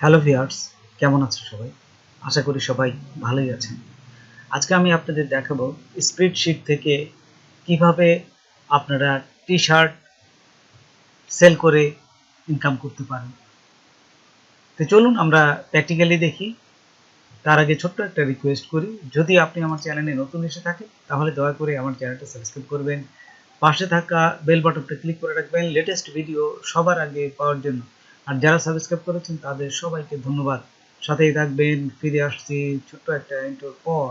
Hello viewers, কেমন আছেন সবাই? আশা করি সবাই ভালোই আছেন। আজকে আমি আপনাদের দেখাবো স্প্রেডশিট থেকে কিভাবে আপনারা টি-শার্ট সেল করে ইনকাম করতে পারেন। তো চলুন আমরা প্র্যাকটিক্যালি দেখি। তার আগে ছোট্ট একটা রিকোয়েস্ট করি, যদি আপনি আমার চ্যানেলে নতুন এসে থাকেন তাহলে দয়া করে আমার চ্যানেলটা সাবস্ক্রাইব করবেন। পাশে থাকা বেল বাটনটা ক্লিক করে রাখবেন লেটেস্ট ভিডিও সবার আগে পাওয়ার জন্য। আর যারা সাবস্ক্রাইব করেছেন তাদের সবাইকে ধন্যবাদ। সাথেই থাকবেন, ফিরে আসছি ছোট্ট একটা ইন্ট্রোর পর।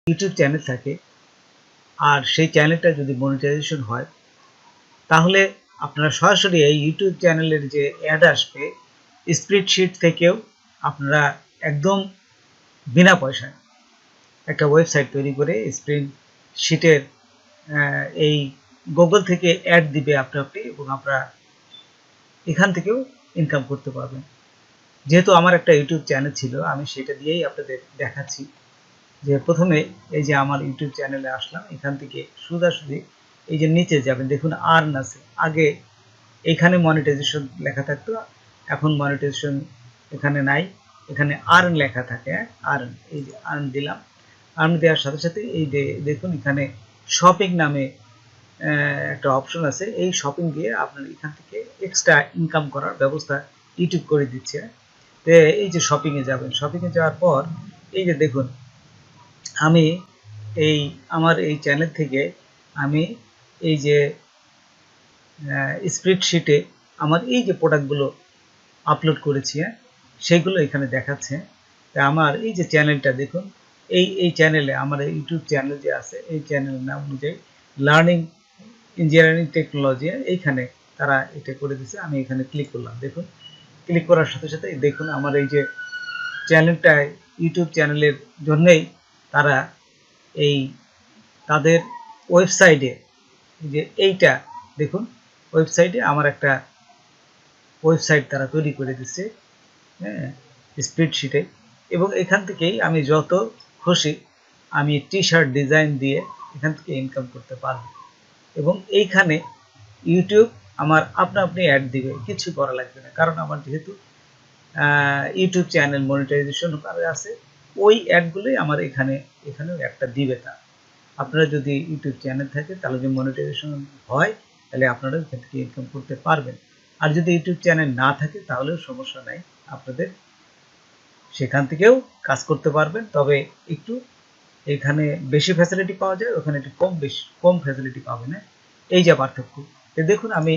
ইউটিউব চ্যানেল থাকে আর সেই চ্যানেলটা যদি মনিটাইজেশন হয় তাহলে আপনারা সরাসরি এই ইউটিউব চ্যানেলের যে অ্যাড আসবে স্প্রেডশিট থেকেও আপনারা একদম বিনা পয়সায় একটা ওয়েবসাইট তৈরি করে স্প্রেডশিটের এই গুগল থেকে অ্যাড দিবে আপনি এবং আপনারা এখান থেকেও ইনকাম করতে পারবেন। যেহেতু আমার একটা ইউটিউব চ্যানেল ছিল, আমি সেটা দিয়েই আপনাদের দেখাচ্ছি। যে প্রথমে এই যে আমার ইউটিউব চ্যানেলে আসলাম, এখান থেকে সোজাসুজি এই যে নিচে যাবেন, দেখুন আর্ন আছে। আগে এখানে মনিটাইজেশন লেখা থাকতো, এখন মনিটাইজেশন এখানে নাই, এখানে আর্ন লেখা থাকে। আর্ন, এই যে আর্ন দিলাম। আর্ন দেওয়ার সাথে সাথে এই যে দেখুন এখানে শপিং নামে একটা অপশন আছে। এই শপিং দিয়ে আপনার এখান থেকে এক্সট্রা ইনকাম করার ব্যবস্থা ইউটিউব করে দিচ্ছে। তো এই যে শপিংয়ে যাবেন, শপিংয়ে যাওয়ার পর এই যে দেখুন আমি আমার এই চ্যানেল থেকে আমি এই যে স্প্রেডশিটে আমার এই যে প্রোডাক্টগুলো আপলোড করেছি, সেইগুলো এখানে দেখাচ্ছে। তা আমার এই যে চ্যানেলটা দেখুন, এই চ্যানেলে আমার ইউটিউব চ্যানেল যে আছে, এই চ্যানেলের নাম অনুযায়ী লার্নিং ইঞ্জিনিয়ারিং টেকনোলজি, এইখানে তারা এটা করে দিচ্ছে। আমি এখানে ক্লিক করলাম, দেখুন ক্লিক করার সাথে সাথে দেখুন আমার এই যে চ্যানেলটায় ইউটিউব চ্যানেলের জন্যেই তারা এই তাদের ওয়েবসাইটে যে এইটা দেখুন, ওয়েবসাইটে আমার একটা ওয়েবসাইট তারা তৈরি করে দিচ্ছে, হ্যাঁ, স্প্রেডশিটে। এবং এখান থেকেই আমি যত খুশি আমি টি-শার্ট ডিজাইন দিয়ে এখান থেকে ইনকাম করতে পারবো। এবং এইখানে ইউটিউব আমার আপনি অ্যাড দিবে, কিছু করা লাগবে না, কারণ আমার যেহেতু ইউটিউব চ্যানেল মনিটাইজেশন আছে, ওই অ্যাডগুলোই আমার এখানেও একটা দিবে। তা আপনারা যদি ইউটিউব চ্যানেল থাকে তাহলে যদি মনিটাইজেশন হয় তাহলে আপনারা এখান থেকে ইনকাম করতে পারবেন। আর যদি ইউটিউব চ্যানেল না থাকে তাহলেও সমস্যা নাই, আপনাদের সেখান থেকেও কাজ করতে পারবেন। তবে একটু এখানে বেশি ফ্যাসিলিটি পাওয়া যায়, ওখানে একটু কম ফ্যাসিলিটি পাবেন। এই যে পার্থক্য। তো দেখুন আমি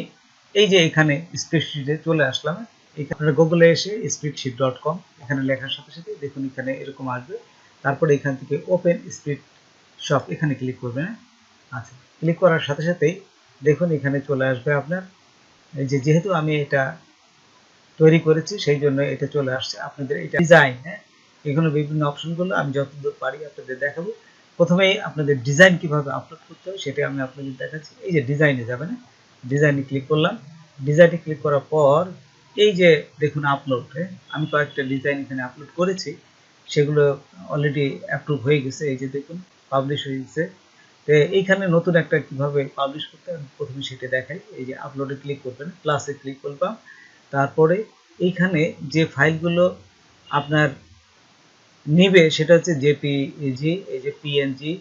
এই যে এখানে স্প্রেডশিটে চলে আসলাম। আপনারা গুগলে এসে spreadsheet.com এখানে লেখার সাথে সাথে দেখুন এখানে এরকম আসবে। তারপরে এখান থেকে ওপেন স্প্রেড শপ এখানে ক্লিক করবেন। আচ্ছা, ক্লিক করার সাথে সাথেই দেখুন এখানে চলে আসবে আপনার এই যে, যেহেতু আমি এটা তৈরি করেছি সেই জন্য এটা চলে আসছে। আপনাদের এটা ডিজাইন, হ্যাঁ, এখানে বিভিন্ন অপশনগুলো আমি যতদূর পারি আপনাদের দেখাবো। প্রথমেই আপনাদের ডিজাইন কিভাবে আপলোড করতে হয় সেটা আমি আপনাদের দেখাচ্ছি। এই যে ডিজাইনে যাবেন, ডিজাইনে ক্লিক করলাম। ডিজাইনে ক্লিক করার পর এই যে দেখুন আপলোড, আমি কয়েকটা ডিজাইন এখানে আপলোড করেছি, সেগুলো অলরেডি অ্যাপ্রুভ হয়ে গেছে। এই যে দেখুন পাবলিশ হয়ে গেছে। তো এইখানে নতুন একটা কিভাবে পাবলিশ করতে হয় প্রথমে সেটা দেখাই। এই যে আপলোডে ক্লিক করবেন, প্লাসে ক্লিক করলাম। তারপরে এইখানে যে ফাইলগুলো আপনার নিবে সেটা হচ্ছে জেপিইজি, এই যে পিএনজি,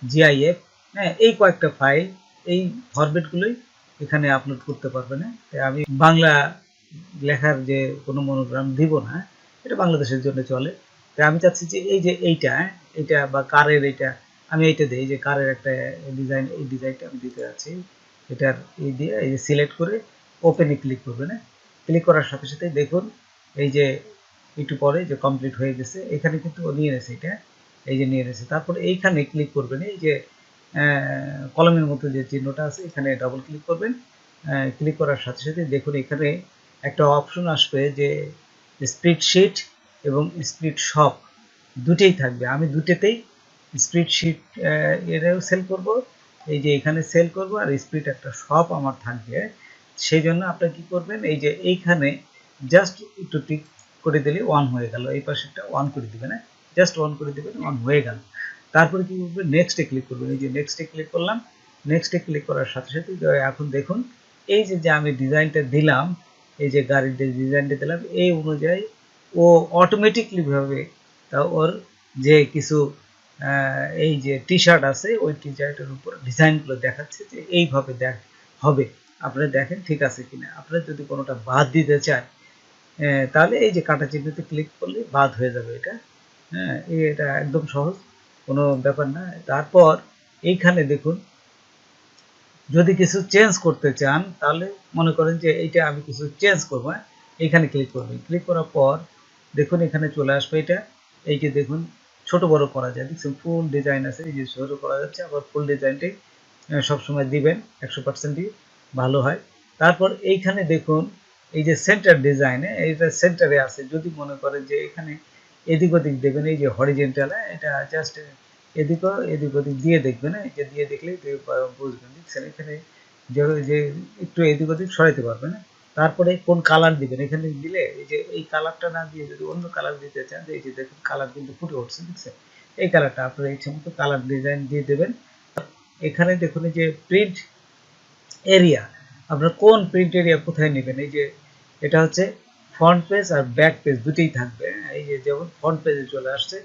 জিআইএফ, হ্যাঁ, এই কয়েকটা ফাইল, এই ফরম্যাটগুলোই এখানে আপলোড করতে পারবেন। আমি বাংলা লেখার যে কোনো মনোগ্রাম দিব না, এটা বাংলাদেশের জন্য চলে। তাই আমি চাচ্ছি যে এই যে এইটা বা কারের এইটা, আমি এইটা দিই, এই যে কারের একটা ডিজাইন, এই ডিজাইনটা আমি দিতে যাচ্ছি। এটার এই দিয়ে এই যে সিলেক্ট করে ওপেনে ক্লিক করবেন। ক্লিক করার সাথে সাথে দেখুন এই যে একটু পরে যে কমপ্লিট হয়ে গেছে, এখানে কিন্তু নিয়ে নিয়েছে এটা, এই যে নিয়ে নিয়েছে। তারপরে এইখানে ক্লিক করবেন, এই যে কলমের মতো যে চিহ্নটা আছে এখানে ডবল ক্লিক করবেন। ক্লিক করার সাথে সাথে দেখুন এখানে একটা অপশন আসবে যে স্প্রেডশিট এবং স্প্রেড শপ দুটেই থাকবে। আমি দুটেতেই স্প্রেডশিট এটাও সেল করব, এই যে এখানে সেল করব, আর স্প্রেড একটা শপ আমার থাকবে। সেই জন্য আপনি কি করবেন, এই যে এইখানে জাস্ট একটু টিক করে দিলে অন হয়ে গেল, এই পাশেরটা অন করে দিবেন। জাস্ট অন করে দেবেন, অন হয়ে গেল। তারপরে কি করবেন, নেক্সটে ক্লিক করবেন। এই যে নেক্সটে ক্লিক করলাম, নেক্সটে ক্লিক করার সাথে সাথে এখন দেখুন এই যে আমি ডিজাইনটা দিলাম, এই যে গাড়ির ডিজাইনটা দিলাম, এই অনুযায়ী ও অটোমেটিকলি ভাবে তা ওর যে কিছু এই যে টি শার্ট আছে ওই টি শার্টের উপর ডিজাইনগুলো দেখাচ্ছে যে এইভাবে হবে। আপনারা দেখেন ঠিক আছে কিনা। আপনারা যদি কোনোটা বাদ দিতে চান তাহলে এই যে কাটা চিহ্নতে ক্লিক করলে বাদ হয়ে যাবে এটা। হ্যাঁ, এটা একদম সহজ, কোনো ব্যাপার না। তারপর এইখানে দেখুন যদি কিছু চেঞ্জ করতে চান তাহলে মনে করেন যে এইটা আমি কিছু চেঞ্জ করবো, এইখানে ক্লিক করবেন। ক্লিক করার পর দেখুন এখানে চলে আসবে এটা। এই যে দেখুন ছোট বড় করা যায়, দেখছেন ফুল ডিজাইন আছে, এই যে ছোট করা যাচ্ছে। আবার ফুল ডিজাইনটাই সবসময় দিবেন, 100%ই ভালো হয়। তারপর এইখানে দেখুন এই যে সেন্টার ডিজাইনে, এইটা সেন্টারে আছে। যদি মনে করেন যে এখানে এদিক ওদিক দেবেন, এই যে হরিজেন্টাল, এটা জাস্ট এদিক ওদিক দিয়ে দেখবেন, এই যে দিয়ে দেখলেই বুঝবেন। দেখছেন এখানে যে একটু এদিক ওদিক সরাইতে পারবেন। তারপরে কোন কালার দিবেন, এখানে দিলে এই যে এই কালারটা না দিয়ে যদি অন্য কালার দিতে চান, এই যে দেখুন কালার কিন্তু ফুটে উঠছে, দেখছেন এই কালারটা আপনারা ইচ্ছে মতো কালার ডিজাইন দিয়ে দেবেন। এখানে দেখুন এই যে প্রিন্ট এরিয়া, আপনার কোন প্রিন্ট এরিয়া কোথায় নেবেন, এই যে এটা হচ্ছে ফ্রন্ট পেজ আর ব্যাক পেজ দুটোই থাকবে। এই যে যেমন ফ্রন্ট পেজে চলে আসছে,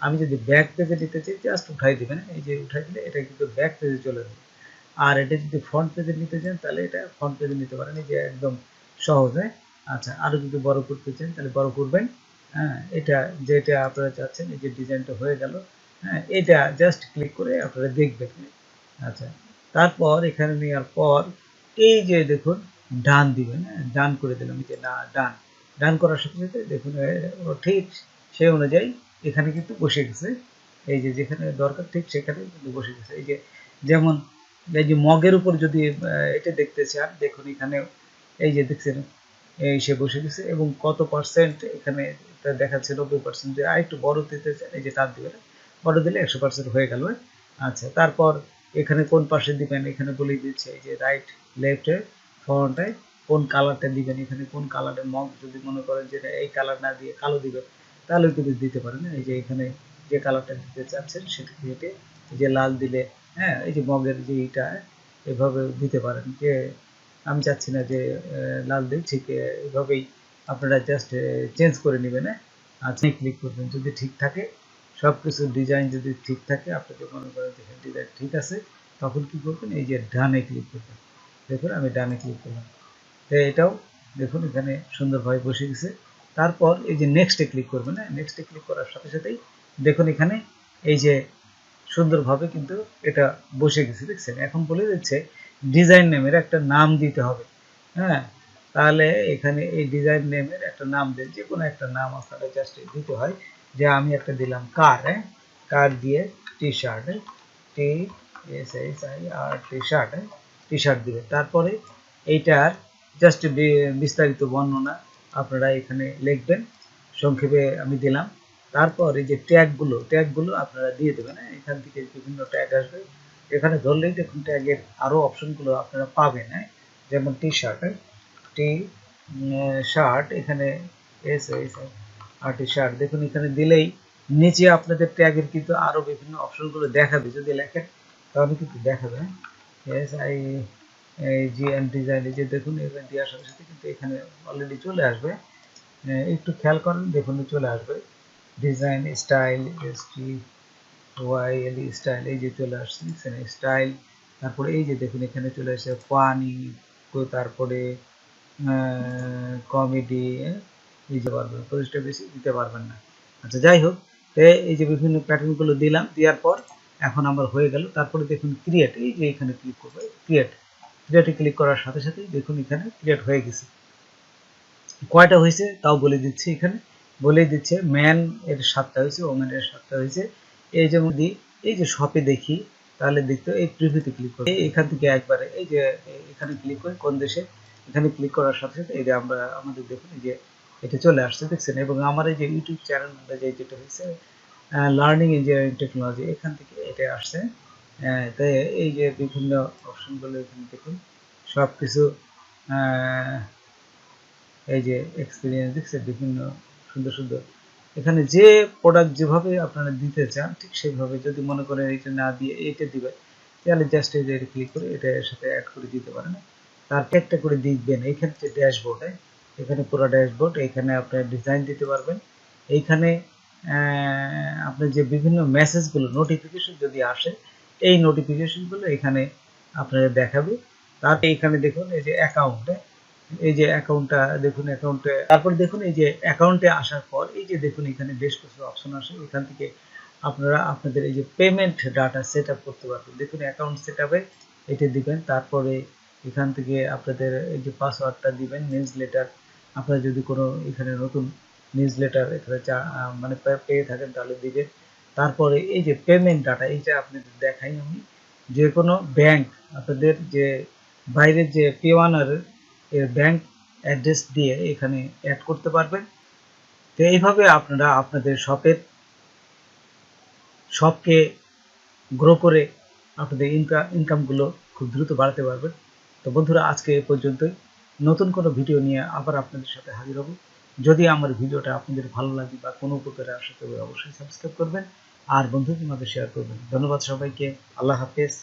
আমি যদি ব্যাক পেজে নিতে চাই জাস্ট উঠাই দিবেন, এই যে উঠাই দিলে এটা কিন্তু ব্যাক পেজে চলে যাবে। আর এটা যদি ফ্রন্ট পেজে নিতে চান তাহলে এটা ফ্রন্ট পেজে নিতে পারেন, এই যে একদম সহজ। আচ্ছা, আরও যদি বড় করতে চান তাহলে বড় করবেন। হ্যাঁ, এটা যেটা আপনারা চাচ্ছেন, এই যে ডিজাইনটা হয়ে গেল। হ্যাঁ, এটা জাস্ট ক্লিক করে আপনারা দেখবেন। আচ্ছা, তারপর এখানে নেওয়ার পর এই যে দেখুন ডান দিবেন, ডান করে দিলাম, এই যে না ডান, ডান করার সাথে সাথে দেখুন ও ঠিক সেই অনুযায়ী এখানে কিন্তু বসে গেছে। এই যে যেখানে দরকার ঠিক সেখানে কিন্তু বসে গেছে। এই যে যেমন এই যে মগের উপর যদি এটা দেখতে চান, দেখুন এখানে এই যে দেখছেন এই সে বসে গেছে এবং কত পার্সেন্ট এখানে দেখাচ্ছে 90%। যে আর একটু বড় দিতে চান, এই যে তার দিবেন, বড় দিলে 100% হয়ে গেল। আচ্ছা, তারপর এখানে কোন পাশে দিবেন এখানে বলেই দিচ্ছে, এই যে রাইট লেফটে ফ্রন্টে কোন কালারটা দিবেন, এখানে কোন কালারের মগ যদি মনে করেন যে এই কালার না দিয়ে কালো দিবেন তাহলে কিন্তু দিতে পারেন। এই যে এখানে যে কালারটা দিতে চাচ্ছেন সেটা কেটে এই যে লাল দিলে, হ্যাঁ এই যে মগের যে এইটা এভাবে দিতে পারেন। যে আমি চাচ্ছি না যে লাল দিই, ঠিক এভাবেই আপনারা জাস্ট চেঞ্জ করে নেবেন। আচ্ছা, ক্লিক করবেন, যদি ঠিক থাকে সব কিছু ডিজাইন যদি ঠিক থাকে, আপনি যদি মনে করেন যে ডিজাইন ঠিক আছে তখন কি করবেন, এই যে ডানে ক্লিক করবেন। দেখুন আমি ডানে ক্লিক করলাম, তো এটাও দেখুন এখানে সুন্দরভাবে বসে গেছে। তারপর এই যে নেক্সটে ক্লিক করবেন, নেক্সটে ক্লিক করার সাথে সাথেই দেখুন এখানে এই যে সুন্দরভাবে কিন্তু এটা বসে গেছে, দেখছেন। এখন বলে দিচ্ছে ডিজাইন নেমের একটা নাম দিতে হবে। হ্যাঁ, তাহলে এখানে এই ডিজাইন নেমের একটা নাম দেন, যে কোনো একটা নাম আপনারা জাস্ট দিতে হয়। যে আমি একটা দিলাম কার, কার দিয়ে T shirt, T S S I R T shirt, T shirt দিবে। তারপরে এইটার জাস্ট বিস্তারিত বর্ণনা আপনারা এখানে লিখবেন, সংক্ষেপে আমি দিলাম। তারপর এই যে ট্যাগগুলো আপনারা দিয়ে দেবেন। এখান থেকে বিভিন্ন ট্যাগ আসবে, এখানে ধরলেই দেখুন ট্যাগের আরও অপশনগুলো আপনারা পাবেন। যেমন টি শার্ট, টি শার্ট, এখানে এস এস আর টি শার্ট দেখুন এখানে দিলেই নিচে আপনাদের ট্যাগের কিন্তু আরও বিভিন্ন অপশনগুলো দেখাবে। যদি লেখেন তাহলে কিন্তু দেখাবে। S I G M design, এই যে দেখুন এখানে দেওয়ার সাথে সাথে কিন্তু এখানে অলরেডি চলে আসবে। একটু খেয়াল করেন, দেখুন চলে আসবে design style, S T Y L style, এই যে চলে আসছে দেখছেন স্টাইল। তারপরে এই যে দেখুন এখানে চলে আসছে ফানি, তারপরে কমেডি, এই যে পারবেন, পরিষ্কার বেশি দিতে পারবেন না। আচ্ছা, যাই হোক, এই যে বিভিন্ন প্যাটার্নগুলো দিলাম, দেওয়ার পর এখন আমার হয়ে গেল। তারপরে দেখুন ক্রিয়েট, এই যে এখানে ক্লিক করবো, ক্রিয়েটে ক্লিক করার সাথে সাথেই দেখুন এখানে ক্রিয়েট হয়ে গেছে। কয়টা হয়েছে তাও বলে দিচ্ছি, এখানে বলে দিচ্ছে ম্যান এর 7টা হয়েছে, ওমেন এর 7টা হয়েছে। এই যে এই যে শপে দেখি তাহলে দেখতে এই প্রিভিউতে ক্লিক করি, এখান থেকে একবারে এই যে এখানে ক্লিক করি কোন দেশে, এখানে ক্লিক করার সাথে সাথে এই যে আমরা আমাদের দেখুন এই যে এটা চলে আসছে, দেখছেন। এবং আমার এই যে ইউটিউব চ্যানেল যেটা হয়েছে লার্নিং ইঞ্জিনিয়ারিং টেকনোলজি, এখান থেকে এটা আসছে। তাই এই যে বিভিন্ন অপশনগুলো এখানে দেখুন সব কিছু এই যে এক্সপিরিয়েন্স দেখছে, বিভিন্ন সুন্দর সুন্দর এখানে যে প্রোডাক্ট যেভাবে আপনারা দিতে চান ঠিক সেইভাবে, যদি মনে করেন এটা না দিয়ে এটা দিবেন, তাহলে জাস্ট এই যে ক্লিক করে এটা এর সাথে অ্যাড করে দিতে পারেন। তারপর একটা করে দিবেন এইখানে যে ড্যাশবোর্ডে, এখানে পুরো ড্যাশবোর্ড, এখানে আপনি ডিজাইন দিতে পারবেন। এইখানে আপনি যে বিভিন্ন মেসেজগুলো নোটিফিকেশন যদি আসে, এই নোটিফিকেশনগুলো এখানে আপনাদের দেখাবে। তারপরে এখানে দেখুন এই যে অ্যাকাউন্টে, এই যে অ্যাকাউন্টটা দেখুন, অ্যাকাউন্টে তারপর দেখুন এই যে অ্যাকাউন্টে আসার পর এই যে দেখুন এখানে বেশ কিছু অপশন আসে। এখান থেকে আপনারা আপনাদের এই যে পেমেন্ট ডাটা সেট আপ করতে পারবেন। দেখুন অ্যাকাউন্ট সেট আপে এটা দিবেন, তারপরে এখান থেকে আপনাদের এই যে পাসওয়ার্ডটা দিবেন। নিউজ লেটার, আপনারা যদি কোনো এখানে নতুন নিউজ লেটার এখানে মানে পেয়ে থাকেন তাহলে দিবেন। তারপরে এই যে পেমেন্ট ডাটা, এইটা আপনাদের দেখাই আমি, যে কোনো ব্যাংক আপনাদের যে বাইরের যে পেওয়ানার এর ব্যাংক অ্যাড্রেস দিয়ে এখানে অ্যাড করতে পারবেন। তো এইভাবে আপনারা আপনাদের শপকে গ্রো করে আপনাদের ইনকামগুলো খুব দ্রুত বাড়াতে পারবেন। তো বন্ধুরা, আজকে এ পর্যন্তই। নতুন কোনো ভিডিও নিয়ে আবার আপনাদের সাথে হাজির হব। যদি আমার ভিডিওটা আপনাদের ভালো লাগে বা কোনো উপকারে আসে তবে অবশ্যই সাবস্ক্রাইব করবেন আর বন্ধুদের মধ্যে শেয়ার করবেন। ধন্যবাদ সবাইকে। আল্লাহ হাফেজ।